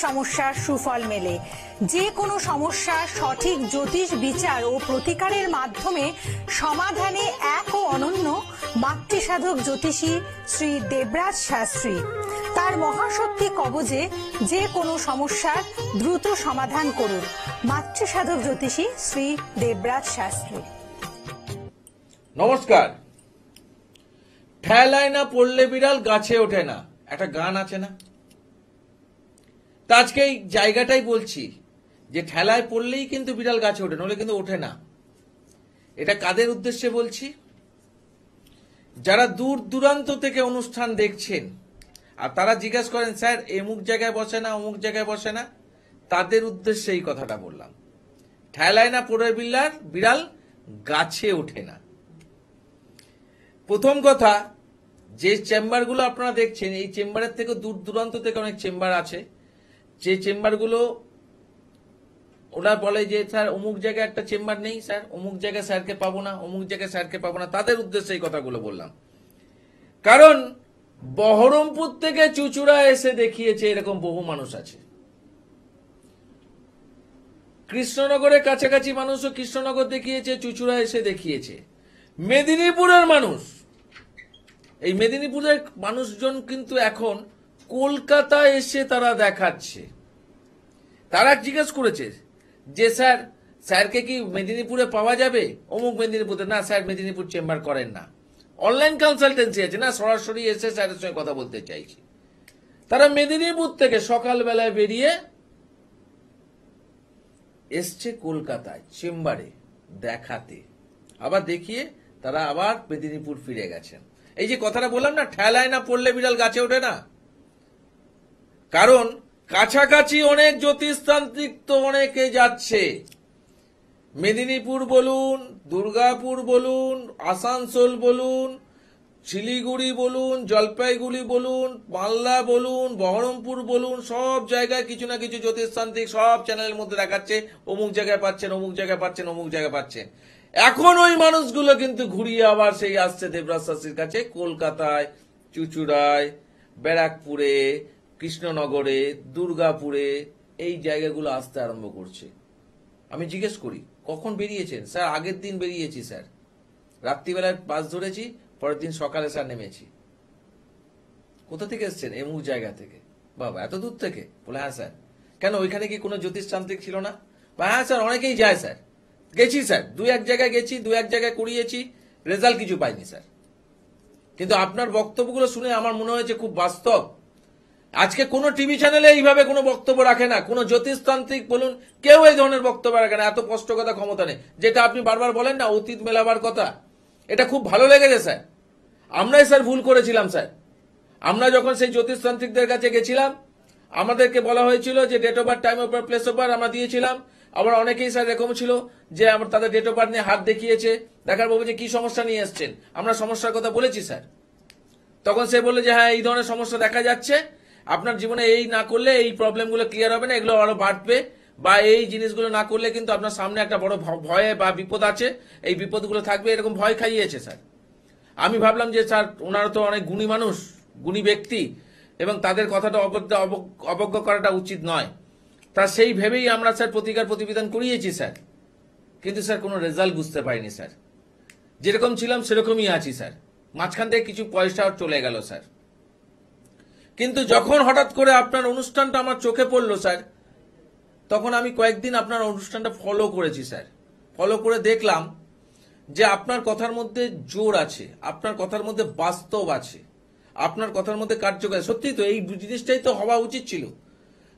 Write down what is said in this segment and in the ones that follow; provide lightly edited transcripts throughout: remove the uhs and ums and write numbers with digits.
সমস্যার সুফল মেলে। যে কোনো সমস্যার সঠিক জ্যোতিষ বিচার ও প্রতিকারের মাধ্যমে সমাধানে এক ও অনন্য মাতৃসাধক জ্যোতিষী শ্রী দেবরাজ শাস্ত্রী। তার মহাশক্তি কবজে যে কোনো সমস্যার দ্রুত সমাধান করুন। মাতৃসাধক জ্যোতিষী শ্রী দেবরাজ শাস্ত্রী। নমস্কার। ঠেলায় না পড়লে বিড়াল গাছে ওঠে না, একটা গান আছে না? তা আজকে এই জায়গাটাই বলছি যে ঠেলায় পড়লেই কিন্তু বিড়াল গাছে ওঠে, নইলে কিন্তু ওঠে না। এটা কাদের উদ্দেশ্যে বলছি? যারা দূর দূরান্ত থেকে অনুষ্ঠান দেখছেন আর তারা জিজ্ঞেস করেন স্যার অমুক জায়গায় বসে না, অমুক জায়গায় বসে না, তাদের উদ্দেশ্যে এই কথাটা বললাম। ঠেলায় না পড়ে বিড়াল গাছে ওঠে না। প্রথম কথা, যে চেম্বারগুলো আপনারা দেখছেন এই চেম্বারের থেকে দূর দূরান্ত থেকে অনেক চেম্বার আছে, যে চেম্বারগুলো ওরা বলে যে স্যার অমুক জায়গায় একটা চেম্বার নেই, স্যার অমুক জায়গায় স্যারকে পাবো না, অমুক জায়গায় স্যারকে পাবো না, তাদের উদ্দেশ্যে এই কথাগুলো বললাম। কারণ বহরমপুর থেকে চুচুড়া এসে দেখিয়েছে এরকম বহু মানুষ আছে। কৃষ্ণনগরের কাছাকাছি মানুষও কৃষ্ণনগর দেখিয়েছে, চুচুড়া এসে দেখিয়েছে। মেদিনীপুরের মানুষ, এই মেদিনীপুরের মানুষজন কিন্তু এখন কলকাতা এসে তারা দেখাচ্ছে। তারা জিজ্ঞেস করেছে যে স্যারকে কি মেদিনীপুরে পাওয়া যাবে? অমুক মেদিনীপুরে না স্যার, মেদিনীপুর চেম্বার করেন না, অনলাইন কনসালটেন্সি আছে না, সরাসরি এসে স্যারের সঙ্গে কথা বলতে চাইছি। তারা মেদিনীপুর থেকে সকালবেলায় বেরিয়ে এসছে কলকাতায় চেম্বারে দেখাতে, আবার দেখিয়ে তারা আবার মেদিনীপুর ফিরে গেছেন। এই যে কথাটা বললাম না, ঠেলায় না পড়লে বিড়াল গাছে ওঠে না, কারণ কাছাকাছি অনেক জ্যোতিষতান্ত্রিক তো অনেকে যাচ্ছে। মেদিনীপুর বলুন, দুর্গাপুর বলুন, আসানসোল বলুন, শিলিগুড়ি বলুন, জলপাইগুড়ি বলুন, মালদা বলুন, বহরমপুর বলুন, সব জায়গায় কিছু না কিছু জ্যোতিষতান্ত্রিক সব চ্যানেলের মধ্যে দেখাচ্ছে অমুক জায়গায় পাচ্ছেন, অমুক জায়গায় পাচ্ছেন, অমুক জায়গায় পাচ্ছেন। এখন ওই মানুষগুলো কিন্তু ঘুরিয়ে আবার সেই আসছে দেবরাজ শাস্ত্রীর কাছে, কলকাতায়, চুচুড়ায়, ব্যারাকপুরে, কৃষ্ণনগরে, দুর্গাপুরে, এই জায়গাগুলো আসতে আরম্ভ করছে। আমি জিজ্ঞেস করি কখন বেরিয়েছেন? স্যার আগের দিন বেরিয়েছি স্যার, রাত্রিবেলায় বাস ধরেছি, পরের দিন সকালে স্যার নেমেছি। কোথা থেকে এসছেন? এমুক জায়গা থেকে। বাবা এত দূর থেকে? বলে হ্যাঁ স্যার। কেন ওইখানে কি কোনো জ্যোতিষতান্ত্রিক ছিল না? হ্যাঁ স্যার অনেকেই যায় স্যার, গেছি স্যার, দু এক জায়গায় গেছি, দু এক জায়গায় করিয়েছি, রেজাল্ট কিছু পাইনি স্যার। কিন্তু আপনার বক্তব্যগুলো শুনে আমার মনে হয়েছে খুব বাস্তব। আজকে কোনো টিভি চ্যানেলে এইভাবে কোনো বক্তব্য রাখে না, কোনো জ্যোতিষতান্ত্রিক বলুন কেউ এই ধরনের বক্তব্য রাখে না। এত কষ্ট কথা ক্ষমতা নেই, যেটা আপনি বারবার বলেন না অতীত মেলাবার কথা, এটা খুব ভালো লেগেছে স্যার। আমরাই স্যার ভুল করেছিলাম স্যার। আমরা যখন সেই জ্যোতিষতান্ত্রিকদের কাছে গেছিলাম আমাদেরকে বলা হয়েছিল যে date of birth, time of birth, place of birth আমরা দিয়েছিলাম। আবার অনেকেই স্যার এরকম ছিল যে আমার তাদের ডেট অফ বার্থ নিয়ে হাত দেখিয়েছে, দেখার পর যে কি সমস্যা নিয়ে এসছেন, আমরা সমস্যার কথা বলেছি স্যার। তখন সে বললো যে হ্যাঁ এই ধরনের সমস্যা দেখা যাচ্ছে, আপনার জীবনে এই না করলে এই প্রবলেমগুলো ক্লিয়ার হবে না, এগুলো আরো বাড়বে, বা এই জিনিসগুলো না করলে কিন্তু আপনার সামনে একটা বড় ভয় বা বিপদ আছে, এই বিপদগুলো থাকবে, এরকম ভয় খাইয়েছে স্যার। আমি ভাবলাম যে স্যার ওনারা তো অনেক গুণী মানুষ, গুণী ব্যক্তি, এবং তাদের কথাটা অবজ্ঞা করাটা উচিত নয়। তা সেই ভেবেই আমরা স্যার প্রতিবিধান করিয়েছি স্যার। কিন্তু স্যার কোনো রেজাল্ট বুঝতে পারিনি স্যার, যেরকম ছিলাম সেরকমই আছি স্যার। মাঝখান থেকে কিছু পয়সা চলে গেল স্যার। কিন্তু যখন হঠাৎ করে আপনার অনুষ্ঠানটা আমার চোখে পড়লো স্যার, তখন আমি কয়েকদিন আপনার অনুষ্ঠানটা ফলো করেছি স্যার। ফলো করে দেখলাম যে আপনার কথার মধ্যে জোর আছে, আপনার কথার মধ্যে বাস্তব আছে, আপনার কথার মধ্যে কার্যকর। সত্যি তো এই জিনিসটাই তো হওয়া উচিত ছিল,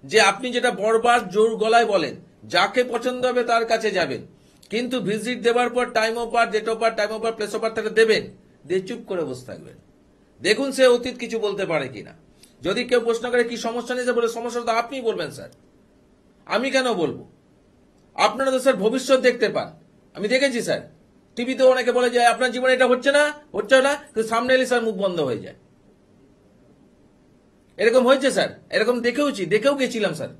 যে আপনি যেটা বরবার জোর গলায় বলেন, যাকে পছন্দ হবে তার কাছে যাবেন, কিন্তু ভিজিট দেওয়ার পর time of birth, date of birth, time of birth, place of birth তাকে দেবেন, দিয়ে চুপ করে বসে থাকবেন, দেখুন সে অতীত কিছু বলতে পারে কিনা। যদি কেউ প্রশ্ন করে কি সমস্যা নেই, বলে সমস্যা তো আপনি বলবেন স্যার, আমি কেন বলবো? আপনারা তো স্যার ভবিষ্যৎ দেখতে পান, আমি দেখেছি স্যার। টিভিতে অনেকে বলে যে আপনার জীবনে এটা হচ্ছে না, কিন্তু সামনে এলে স্যার মুখ বন্ধ হয়ে যায়। এরকম হয়েছে স্যার, এরকম দেখেও গেছিলাম স্যার,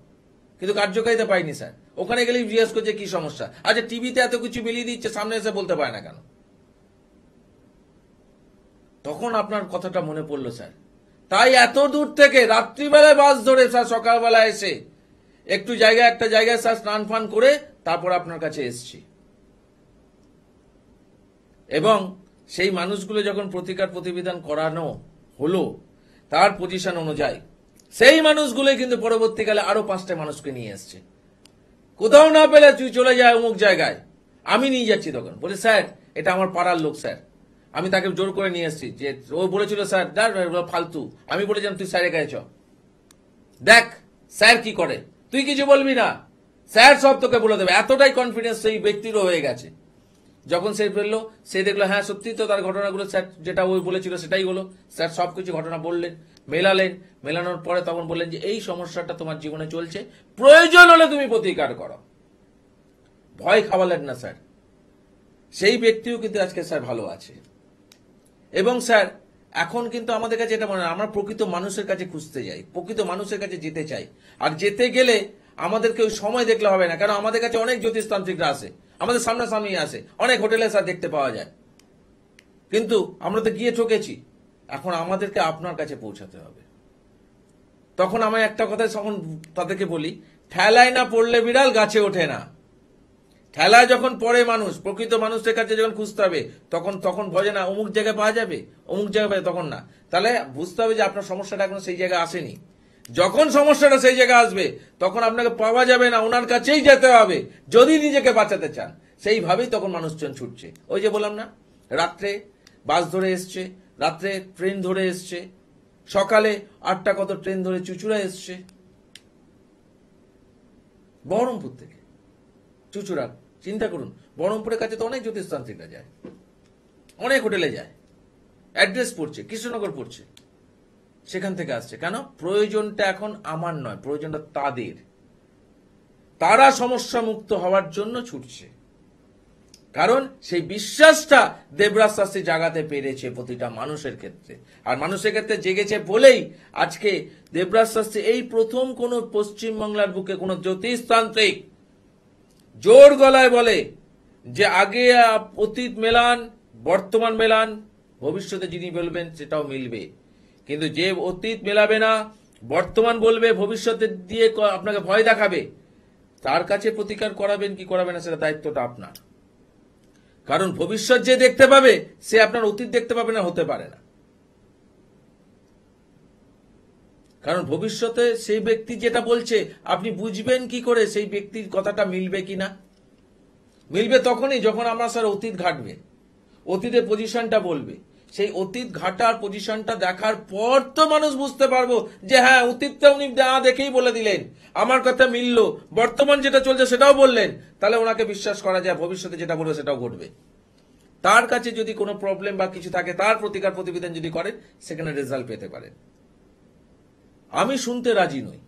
কিন্তু কার্যকারিতা পাইনি স্যার। ওখানে গেলেই জিজ্ঞেস করছে কি সমস্যা। আচ্ছা টিভিতে এত কিছু মিলিয়ে দিচ্ছে, সামনে এসে বলতে পারে না কেন? তখন আপনার কথাটা মনে পড়লো স্যার। তাই এত দূর থেকে রাত্রিবেলায় বাস ধরে স্যার সকালবেলা এসে একটু একটা জায়গায় স্যার স্নান ফান করে তারপর আপনার কাছে এসছি। এবং সেই মানুষগুলো যখন প্রতিকার প্রতিবিধান করানো হলো তার পজিশন অনুযায়ী, সেই মানুষগুলোই কিন্তু পরবর্তীকালে আরো 5টা মানুষকে নিয়ে এসছে। কোথাও না পেলে তুই চলে যায় অমুক জায়গায়, আমি নিয়ে যাচ্ছি। তখন বলে স্যার এটা আমার পাড়ার লোক স্যার, আমি তাকে জোর করে নিয়ে এসেছি। যে ও বলেছিল স্যার ফালতু, আমি বলেছিলাম তুই স্যারের কাছে চ, দেখ স্যার কি করে, তুই কিছু বলবি না, স্যার সব তোকে বলে দেবে। এতটাই কনফিডেন্স সেই ব্যক্তিরও হয়ে গেছে। যখন সে ফেললো, সে দেখলো হ্যাঁ সত্যি তো তার ঘটনাগুলো স্যার যেটা ওই বলেছিল সেটাই হলো। স্যার সবকিছু ঘটনা বললেন, মেলানোর পরে তখন বললেন যে এই সমস্যাটা তোমার জীবনে চলছে, প্রয়োজন হলে তুমি প্রতিকার করো। ভয় খাওয়ালেন না স্যার। সেই ব্যক্তিও কিন্তু আজকে স্যার ভালো আছে। এবং স্যার এখন কিন্তু আমাদের কাছে এটা মনে হয় আমরা প্রকৃত মানুষের কাছে খুঁজতে যাই, প্রকৃত মানুষের কাছে যেতে চাই। আর যেতে গেলে আমাদেরকে ওই সময় দেখলে হবে না, কারণ আমাদের কাছে অনেক জ্যোতিষতান্ত্রিকরা আসে, আমাদের সামনাসামনি আসে, অনেক হোটেলে স্যার দেখতে পাওয়া যায়। কিন্তু আমরা তো গিয়ে ঠকেছি। এখন আমাদেরকে আপনার কাছে পৌঁছাতে হবে। তখন আমি একটা কথা তখন তাদেরকে বলি, ঠেলায় না পড়লে বিড়াল গাছে ওঠে না। ঠেলায় যখন পড়ে মানুষ, প্রকৃত মানুষের কাছে যখন খুঁজতে হবে, তখন ভজে না অমুক জায়গায় পাওয়া যাবে, অমুক জায়গায় পাবে, তখন না। তাহলে বুঝতে হবে যে আপনার সমস্যাটা এখন সেই জায়গায় আসেনি। যখন সমস্যাটা সেই জায়গায় আসবে তখন আপনাকে পাওয়া যাবে না, ওনার কাছেই যেতে হবে যদি নিজেকে বাঁচাতে চান। সেইভাবেই তখন মানুষজন ছুটছে। ওই যে বললাম না, রাত্রে বাস ধরে এসছে, রাত্রে ট্রেন ধরে এসছে, সকালে 8টা কত ট্রেন ধরে চুচুড়া এসছে, বহরমপুর থেকে চুচুড়া। চিন্তা করুন, বহরমপুরের কাছে তো অনেক জ্যোতিষতান্ত্রিকরা যায়, অনেক হোটেলে যায়, অ্যাড্রেস পড়ছে, কৃষ্ণনগর পড়ছে, সেখান থেকে আসছে। কেন? প্রয়োজনটা এখন আমার নয়, প্রয়োজনটা তাদের। তারা সমস্যা মুক্ত হওয়ার জন্য ছুটছে। কারণ সেই বিশ্বাসটা দেবরাজ শাস্ত্রী জাগাতে পেরেছে প্রতিটা মানুষের ক্ষেত্রে। আর মানুষের ক্ষেত্রে জেগেছে বলেই আজকে দেবরাজ শাস্ত্রী এই প্রথম কোন পশ্চিমবাংলার বুকে কোন জ্যোতিষতান্ত্রিক জোর গলায় বলে যে আগে অতীত মেলান, বর্তমান মেলান, ভবিষ্যতে যিনি বলবেন সেটাও মিলবে। কিন্তু যে অতীত মেলাবে না, বর্তমান বলবে, ভবিষ্যতে দিয়ে আপনাকে ভয় দেখাবে, তার কাছে প্রতিকার করাবেন কি করাবেন না সেটা দায়িত্বটা আপনার। কারণ ভবিষ্যৎ যে দেখতে পাবে সে আপনার অতীত দেখতে পাবে না, হতে পারে না। কারণ ভবিষ্যতে সেই ব্যক্তি যেটা বলছে আপনি বুঝবেন কি করে সেই ব্যক্তির কথাটা মিলবে কিনা? মিলবে তখনই যখন আমরা স্যার অতীত ঘাটবে, অতীতের পজিশনটা বলবে। সেই অতীত ঘাটার পজিশনটা দেখার পর তো মানুষ বুঝতে পারবো যে হ্যাঁ অতীতটা উনি না দেখেই বলে দিলেন, আমার কথা মিলল, বর্তমান যেটা চলছে সেটাও বললেন, তাহলে ওনাকে বিশ্বাস করা যায় ভবিষ্যতে যেটা বলবে সেটাও ঘটবে। তার কাছে যদি কোনো প্রবলেম বা কিছু থাকে, তার প্রতিকার প্রতিবিধান যদি করেন, সেখানে রেজাল্ট পেতে পারেন। আমি শুনতে রাজি নই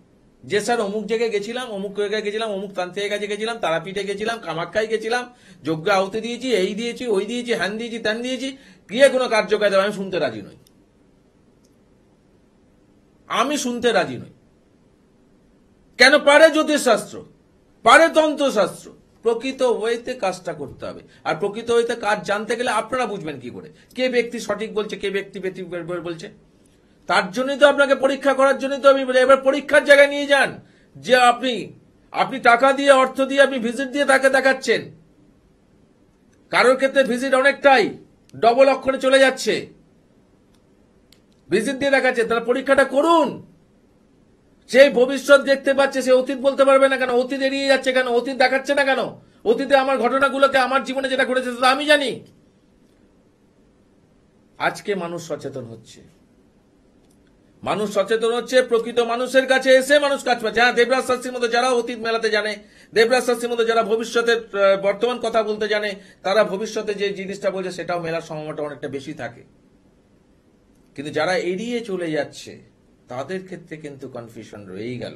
যে স্যার অমুক জায়গায় গেছিলাম, অমুক জায়গায় গেছিলাম, অমুক তান্ত্রিকের কাছে গেছিলাম, তারাপীঠে গেছিলাম, কামাখ্যায় গেছিলাম, যজ্ঞ আহুতি দিয়েছি, এই দিয়েছি, ওই দিয়েছি, হ্যান দিয়েছি, ত্যান দিয়েছি, গিয়ে কোনো কার্যকাজ আমি শুনতে রাজি নই। আমি শুনতে রাজি নই। কেন? পারে জ্যোতিষশাস্ত্র, পারে তন্ত্রশাস্ত্র, প্রকৃত ওয়েতে কাজটা করতে হবে। আর প্রকৃত ওয়েতে কাজ জানতে গেলে আপনারা বুঝবেন কি করে কে ব্যক্তি সঠিক বলছে, কে ব্যক্তি বলছে। তার জন্যই তো আপনাকে পরীক্ষা করার জন্যই তো আমি বলি এবার পরীক্ষার জায়গায় নিয়ে যান। যে আপনি টাকা দিয়ে, অর্থ দিয়ে, আপনি ভিজিট দিয়ে তাকে দেখাচ্ছেন, কারোর ক্ষেত্রে ভিজিট অনেকটাই ডবল অক্ষরে চলে যাচ্ছে, ভিজিট দিয়ে দেখাচ্ছে, তাহলে পরীক্ষাটা করুন। সেই ভবিষ্যৎ দেখতে পাচ্ছে, সে অতীত বলতে পারবে না কেন? অতীত এড়িয়ে যাচ্ছে কেন? অতীত দেখাচ্ছে না কেন? অতীতে আমার ঘটনাগুলোকে, আমার জীবনে যেটা ঘটেছে সেটা আমি জানি। আজকে মানুষ সচেতন হচ্ছে, মানুষ সচেতন হচ্ছে, প্রকৃত মানুষের কাছে এসে মানুষ কাজ পাচ্ছে। হ্যাঁ, দেবরাজ শাস্ত্রীর মতো যারা অতীত মেলাতে জানে, দেবরাজ শাস্ত্রীর মতো যারা ভবিষ্যতের বর্তমান কথা বলতে জানে, তারা ভবিষ্যতে যে জিনিসটা বলছে সেটাও মেলার সম্ভাবনাটা অনেকটা বেশি থাকে। কিন্তু যারা এড়িয়ে চলে যাচ্ছে তাদের ক্ষেত্রে কিন্তু কনফিউশন রয়েই গেল।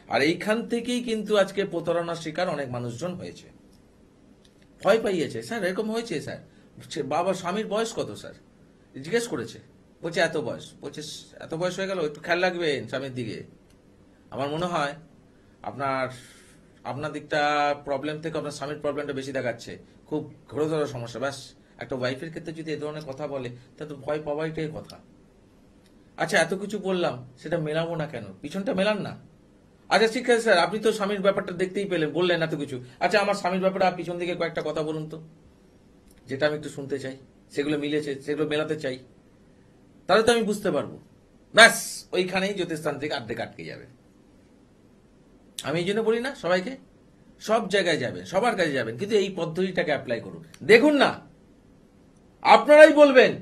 আর এইখান থেকেই কিন্তু আজকে প্রতারণার শিকার অনেক মানুষজন হয়েছে, ভয় পাইয়েছে। স্যার এরকম হয়েছে স্যার, বাবা স্বামীর বয়স কত স্যার জিজ্ঞেস করেছে, বলছে এত বয়স। বলছে এত বয়স হয়ে গেল, একটু খেয়াল রাখবেন স্বামীর দিকে। আমার মনে হয় আপনার দিকটা প্রবলেম থেকে আপনার স্বামীর প্রবলেমটা বেশি দেখাচ্ছে, খুব ঘোরতর সমস্যা। ব্যাস, একটা ওয়াইফের ক্ষেত্রে যদি এ ধরনের কথা বলে তা তো ভয় পাওয়াইটাই কথা। আচ্ছা, এত কিছু বললাম, সেটা মেলাবো না কেন? পিছনটা মেলান না। আচ্ছা ঠিক আছে স্যার, আপনি তো স্বামীর ব্যাপারটা দেখতেই পেলেন, বললেন এত কিছু। আচ্ছা আমার স্বামীর ব্যাপারে পিছন দিকে কয়েকটা কথা বলুন তো, যেটা আমি একটু শুনতে চাই, সেগুলো মিলেছে, সেগুলো মেলাতে চাই, তাহলে তো আমি বুঝতে পারবো। ব্যাস ওইখানেই জ্যোতিষতান্ত্রিক আর্ধেক আটকে যাবে। আমি এই জন্য বলি না সবাইকে, সব জায়গায় যাবেন, সবার কাছে যাবেন, কিন্তু এই পদ্ধতিটাকে অ্যাপ্লাই করুন। দেখুন না, আপনারাই বলবেন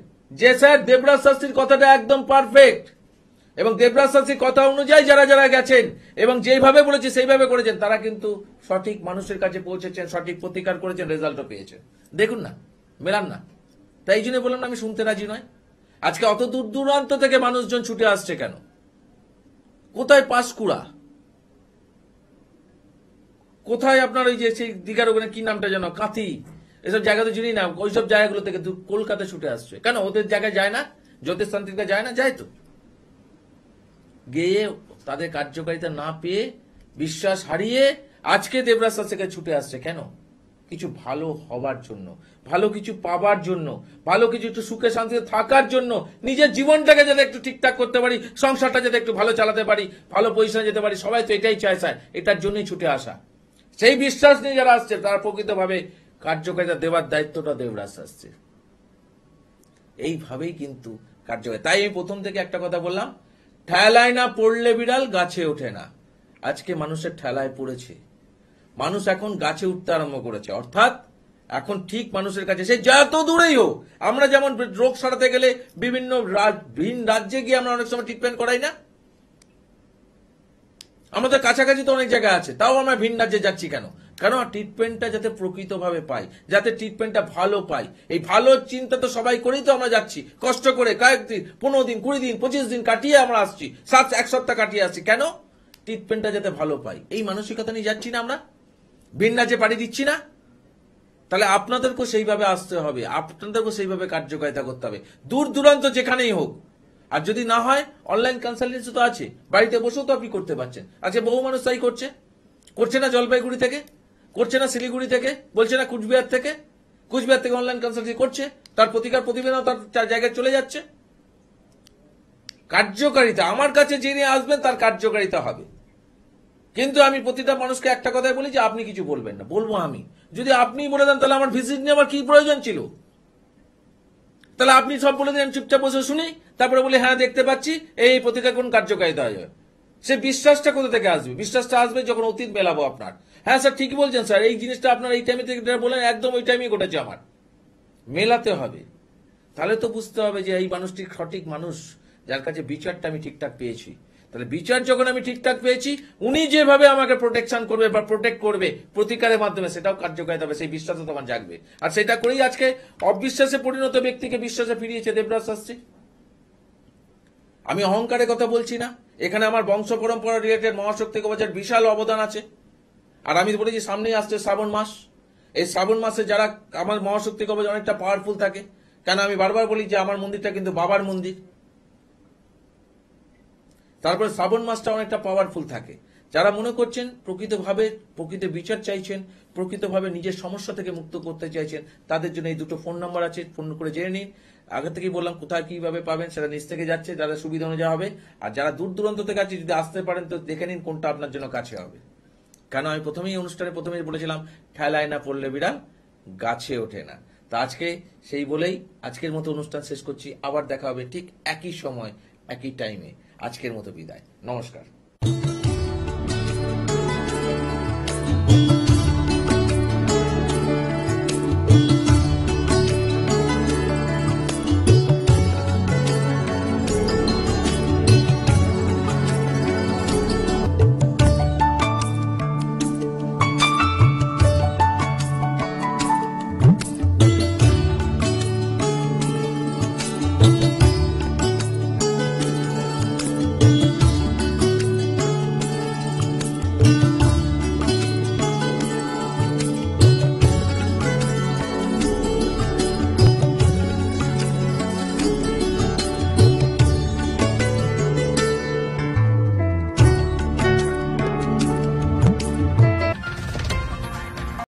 যে স্যার দেবরাজ শাস্ত্রীর কথাটা একদম পারফেক্ট, এবং দেবরাজ শাস্ত্রীর কথা অনুযায়ী যারা যারা গেছেন এবং যেইভাবে বলেছে সেইভাবে করেছেন, তারা কিন্তু সঠিক মানুষের কাছে পৌঁছেছেন, সঠিক প্রতিকার করেছেন, রেজাল্টও পেয়েছেন। দেখুন না, মেলান না। তাই এই জন্য বললাম আমি শুনতে রাজি নয়। আজকে অত দূর দূরান্ত থেকে মানুষজন ছুটে আসছে কেন? কোথায় পাঁশকুড়া, কোথায় আপনার ওই যে সেই দীঘার ওখানে কি নামটা যেন, কাঁথি, এসব জায়গা তো চিনি না, ওইসব জায়গাগুলো থেকে কলকাতা ছুটে আসছে কেন? ওদের জায়গায় যায় না? জ্যোতিষতান্ত্রিকরা যায় না? যায় তো। গিয়ে তাদের কার্যকারিতা না পেয়ে, বিশ্বাস হারিয়ে আজকে দেবরাজ শাস্ত্রীকে ছুটে আসছে কেন? কিছু ভালো হবার জন্য, ভালো কিছু পাবার জন্য, ভালো কিছু একটু সুখে শান্তিতে থাকার জন্য, নিজের জীবনটাকে যাতে একটু ঠিকঠাক করতে পারি, সংসারটা যাতে একটু ভালো চালাতে পারি, ভালো পজিশনে যেতে পারি, সবাই তো এটাই চায় স্যার, এটার জন্যই ছুটে আসা। সেই বিশ্বাস নিয়ে যারা আসছে তারা প্রকৃতভাবে কার্যকারিতা দেওয়ার দায়িত্বটা দেবরাজ শাস্ত্রীর। এইভাবেই কিন্তু কার্যকারী। তাই আমি প্রথম থেকে একটা কথা বললাম, ঠেলায় না পড়লে বিড়াল গাছে ওঠে না। আজকে মানুষের ঠেলায় পড়েছে, মানুষ এখন গাছে উঠতে আরম্ভ করেছে। অর্থাৎ এখন ঠিক মানুষের কাছে, সে যত দূরেই হোক, আমরা যেমন রোগ সারাতে গেলে বিভিন্ন ভিন রাজ্যে গিয়ে আমরা অনেক সময় ট্রিটমেন্ট করাই না? আমাদের কাছাকাছি তো অনেক জায়গা আছে, তাও আমরা ভিন রাজ্যে যাচ্ছি কেন? কেন? ট্রিটমেন্টটা যাতে প্রকৃতভাবে পাই, যাতে ট্রিটমেন্টটা ভালো পাই। এই ভালো চিন্তা তো সবাই করেই তো আমরা যাচ্ছি, কষ্ট করে কয়েকদিন, 15 দিন, 20 দিন, 25 দিন কাটিয়ে আমরা আসছি, 1 সপ্তাহ কাটিয়ে আসছি। কেন? ট্রিটমেন্টটা যাতে ভালো পাই। এই মানসিকতা নিয়ে যাচ্ছি না আমরা? ভিন রাজ্যে পাড়ি দিচ্ছি না? তাহলে আপনাদেরকেও সেইভাবে আসতে হবে, আপনাদেরকেও সেইভাবে কার্যকারিতা করতে হবে, দূর দূরান্ত যেখানেই হোক। আর যদি না হয়, অনলাইন কনসালটেন্সি তো আছে, বাড়িতে বসেও তো আপনি করতে পারছেন। আজকে বহু মানুষ তাই করছে। করছে না জলপাইগুড়ি থেকে, করছে না শিলিগুড়ি থেকে, বলছে না কুচবিহার থেকে, কুচবিহার থেকে অনলাইন কনসালটেন্সি করছে, তার প্রতিকার প্রতিবেদন তার জায়গায় চলে যাচ্ছে। কার্যকারিতা, আমার কাছে যিনি আসবেন তার কার্যকারিতা হবে। কিন্তু আমি প্রতিটা মানুষকে একটা কথাই বলি যে আপনি কিছু বলবেন না, বলবো আমি। যদি আপনি বলে দেন তাহলে আমার ভিজিট নিয়ে আমার কি প্রয়োজন ছিল? তাহলে আপনি সব বলে দেন, চুপচাপ বসে শুনি, তারপরে বলি হ্যাঁ দেখতে পাচ্ছি, এই প্রতিকার কোন কার্যকারিতা হয়ে যাবে। সে বিশ্বাসটা কোথা থেকে আসবে? বিশ্বাসটা আসবে যখন অতীত মেলাবো আপনার। হ্যাঁ স্যার ঠিকই বলছেন স্যার, এই জিনিসটা আপনার এই টাইমে থেকে বলেন, একদম ওই টাইমেই ঘটেছে, আমার মেলাতে হবে। তাহলে তো বুঝতে হবে যে এই মানুষটি সঠিক মানুষ, যার কাছে বিচারটা আমি ঠিকঠাক পেয়েছি। তাহলে বিচার যখন আমি ঠিকঠাক পেয়েছি, উনি যেভাবে আমাকে প্রোটেকশন করবে বা প্রোটেক্ট করবে প্রতিকারের মাধ্যমে, সেটাও কার্যকারিতা হবে, সেই বিশ্বাসও তখন জাগবে। আর সেটা করেই আজকে অবিশ্বাসে পরিণত ব্যক্তিকে বিশ্বাসে ফিরিয়েছে দেবরাজ শাস্ত্রী। আমি অহংকারের কথা বলছি না, এখানে আমার বংশ পরম্পরা রিলেটেড মহাশক্তি কবচের বিশাল অবদান আছে। আর আমি বলেছি সামনেই আসছে শ্রাবণ মাস, এই শ্রাবণ মাসে যারা আমার মহাশক্তি কবচ অনেকটা পাওয়ারফুল থাকে। কেন? আমি বারবার বলি যে আমার মন্দিরটা কিন্তু বাবার মন্দির। তারপরে শ্রাবণ মাসটা অনেকটা পাওয়ারফুল থাকে। যারা মনে করছেন প্রকৃতভাবে প্রকৃত বিচার চাইছেন, প্রকৃতভাবে নিজের সমস্যা থেকে মুক্ত করতে চাইছেন, তাদের জন্য এই দুটো ফোন নাম্বার আছে, ফোন করে জেনে নিন। আগে থেকেই বললাম কোথায় কিভাবে পাবেন, সেটা নিচ থেকে যাচ্ছে, যাদের সুবিধা অনুযায়ী হবে। আর যারা দূর দূরান্ত থেকে আছে, যদি আসতে পারেন তো দেখে নিন কোনটা আপনার জন্য কাছে হবে। কেন? আমি প্রথমেই বলেছিলাম, ঠেলায় না পড়লে বিড়াল গাছে ওঠে না। তা আজকে সেই বলেই আজকের মতো অনুষ্ঠান শেষ করছি। আবার দেখা হবে ঠিক একই সময় একই টাইমে। আজকের মতো বিদায়, নমস্কার।